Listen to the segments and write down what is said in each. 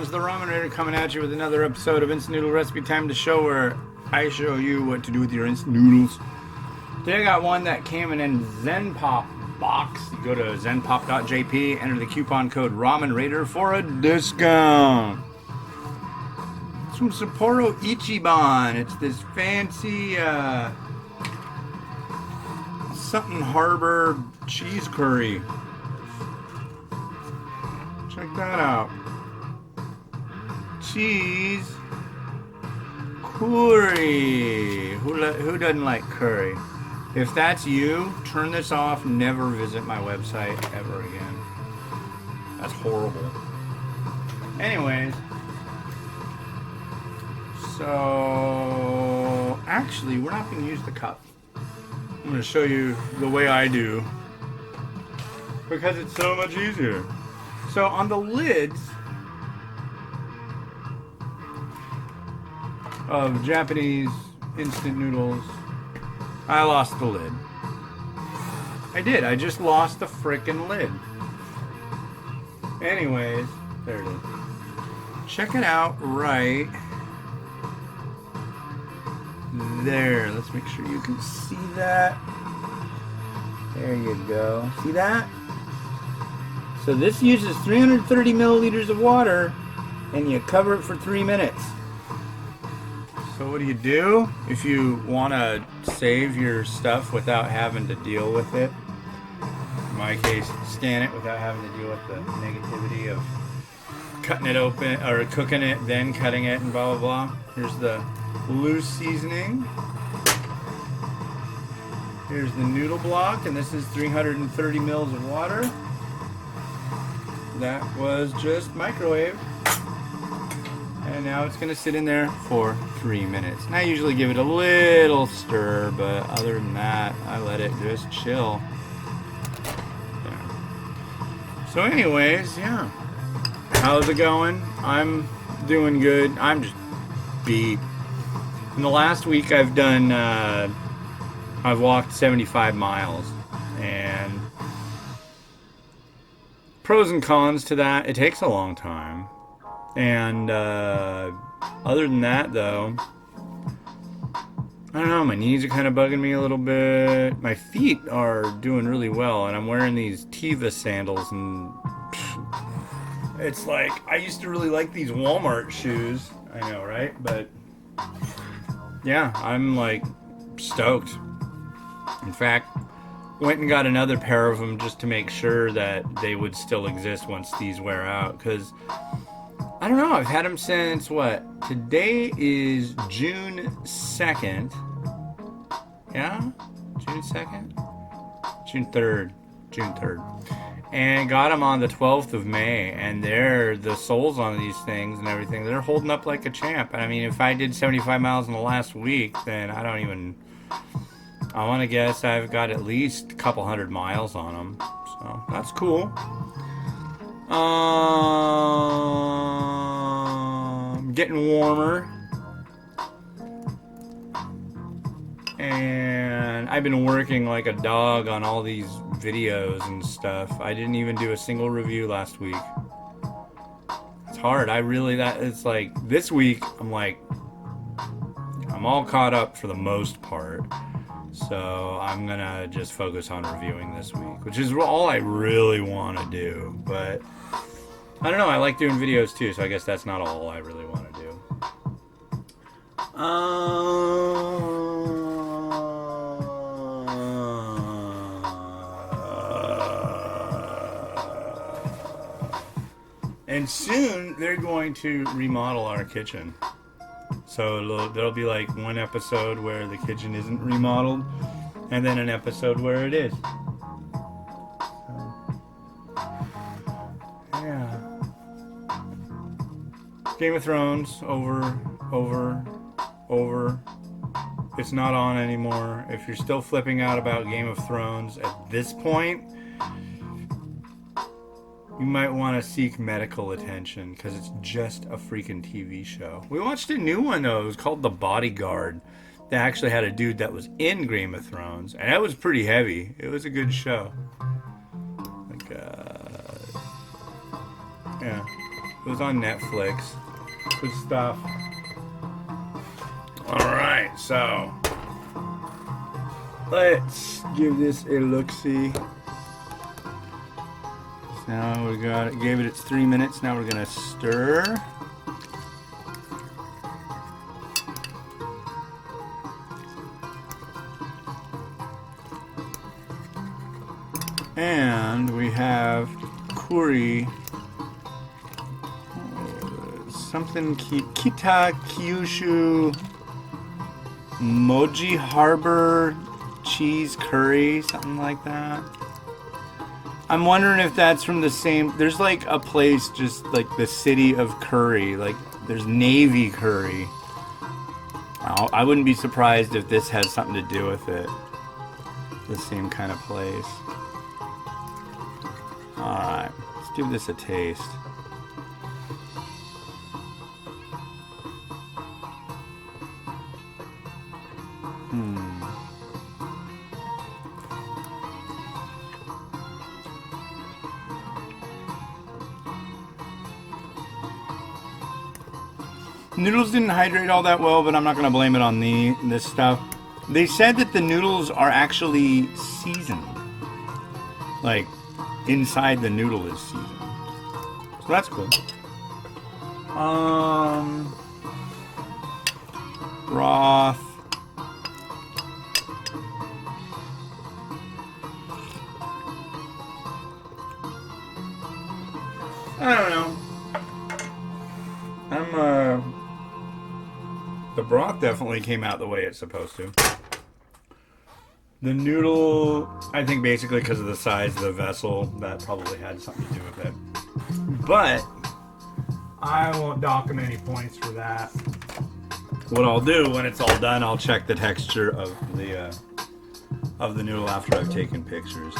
Jones, the Ramen Raider, coming at you with another episode of Instant Noodle Recipe Time, to show where I show you what to do with your instant noodles. Today I got one that came in a Zen Pop box. You go to zenpop.jp, enter the coupon code Ramen Raider for a discount. It's from Sapporo Ichiban. It's this fancy something harbor cheese curry. Check that out. Cheese curry. Who doesn't like curry? If that's you, turn this off. Never visit my website ever again. That's horrible. Anyways. So, actually, we're not going to use the cup. I'm going to show you the way I do, because it's so much easier. So on the lids of Japanese instant noodles, I lost the lid. I did. I just lost the frickin' lid. Anyways, there it is. Check it out right there. Let's make sure you can see that. There you go. See that? So this uses 330 milliliters of water, and you cover it for 3 minutes. So what do? If you want to save your stuff without having to deal with it, in my case, scan it without having to deal with the negativity of cutting it open, or cooking it, then cutting it, and blah, blah, blah. Here's the loose seasoning. Here's the noodle block, and this is 330 mils of water. That was just microwave. And now it's going to sit in there for 3 minutes. And I usually give it a little stir, but other than that, I let it just chill. There. So anyways, yeah. How's it going? I'm doing good. I'm just beat. In the last week I've done, I've walked 75 miles. And pros and cons to that, it takes a long time. And other than that, though, I don't know, my knees are kind of bugging me a little bit. My feet are doing really well, and I'm wearing these Tiva sandals, and it's like, I used to really like these Walmart shoes. I know, right? But yeah, I'm like stoked. In fact, went and got another pair of them just to make sure that they would still exist once these wear out, because I don't know, I've had them since what? Today is June 2nd. Yeah? June 2nd? June 3rd. June 3rd. And got them on the 12th of May, and the soles on these things and everything, they're holding up like a champ. I mean, if I did 75 miles in the last week, then I want to guess I've got at least a couple hundred miles on them. So, that's cool. Getting warmer. And I've been working like a dog on all these videos and stuff. I didn't even do a single review last week. It's hard. It's like this week I'm all caught up for the most part. So I'm gonna just focus on reviewing this week, which is all I really want to do. But I don't know, I like doing videos too, so I guess that's not all I really want to do. And soon they're going to remodel our kitchen. So there'll be like one episode where the kitchen isn't remodeled, and then an episode where it is. So, yeah. Game of Thrones, over. It's not on anymore. If you're still flipping out about Game of Thrones at this point, you might want to seek medical attention, because it's just a freaking TV show. We watched a new one, though. It was called The Bodyguard. They actually had a dude that was in Game of Thrones, and that was pretty heavy. It was a good show. Like, yeah. It was on Netflix. Good stuff. Alright, so let's give this a look-see. Now we got it, gave it its 3 minutes. Now we're gonna stir. And we have curry, something Kita Kyushu Moji-Harbor cheese curry, something like that. I'm wondering if that's from the same. There's like a place just like the city of curry. Like there's Navy curry. I wouldn't be surprised if this has something to do with it. The same kind of place. Alright, let's give this a taste. Noodles didn't hydrate all that well, but I'm not going to blame it on this stuff. They said that the noodles are actually seasoned. Like, inside the noodle is seasoned. So that's cool. Broth. I don't know. The broth definitely came out the way it's supposed to. The noodle, I think basically because of the size of the vessel, that probably had something to do with it. But I won't dock them any points for that. What I'll do when it's all done, I'll check the texture of the noodle after I've taken pictures.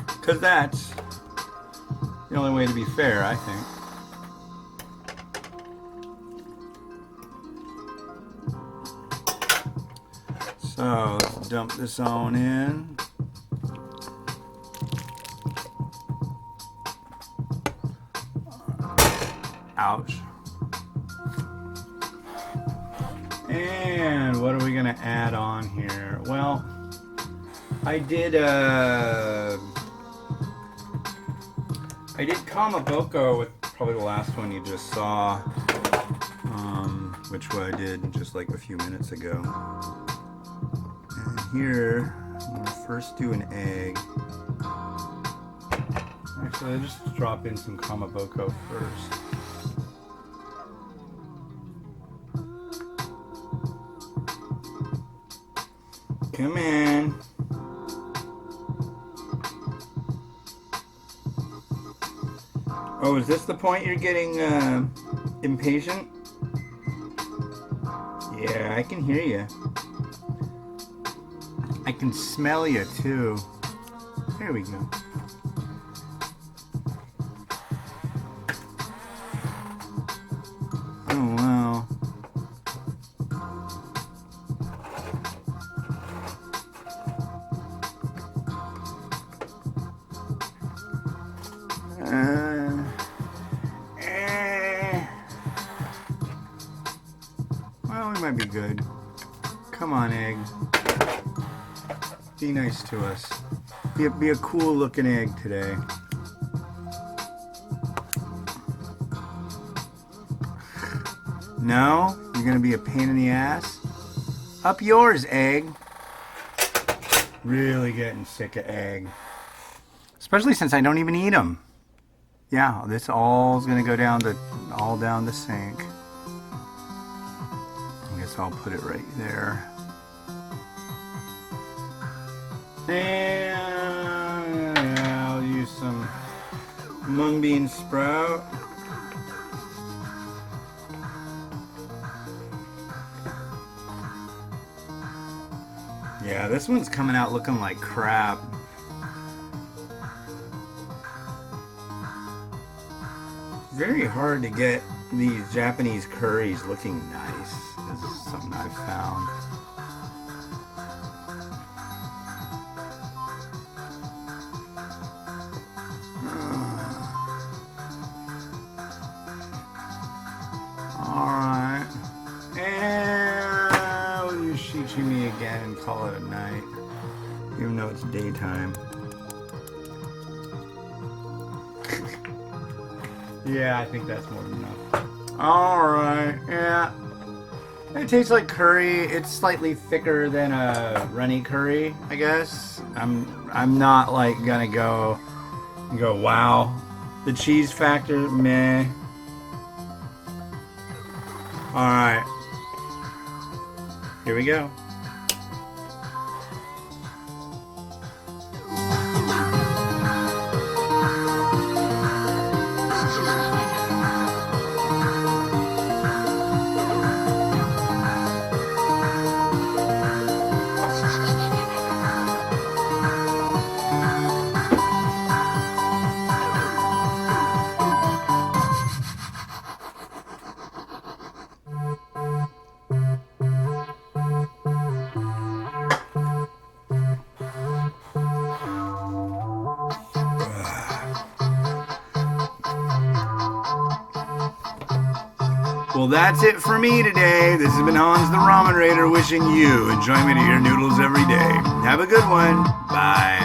Because that's the only way to be fair, I think. So let's dump this on in. Ouch. And what are we gonna add on here? Well, I did kamaboko with probably the last one you just saw, which I did just like a few minutes ago. And here, I'm gonna first do an egg. Actually, I'll just drop in some kamaboko first. Come in. Oh, is this the point you're getting impatient? Yeah, I can hear you. I can smell you too. There we go. Oh wow. Well, we might be good. Come on, egg. Be nice to us. Be a cool looking egg today. No? You're gonna be a pain in the ass? Up yours, egg. Really getting sick of egg. Especially since I don't even eat them. Yeah, this all is gonna go down the sink. I guess I'll put it right there. And I'll use some mung bean sprout. Yeah, this one's coming out looking like crap. Very hard to get these Japanese curries looking nice. This is something I've found. sashimi again and call it a night. Even though it's daytime. Yeah, I think that's more than enough. Alright, yeah. It tastes like curry. It's slightly thicker than a runny curry, I guess. I'm not like gonna go wow. The cheese factor, meh. Alright. Here we go. Well, that's it for me today. This has been Hans the Ramen Raider wishing you enjoyment of your noodles every day. Have a good one. Bye.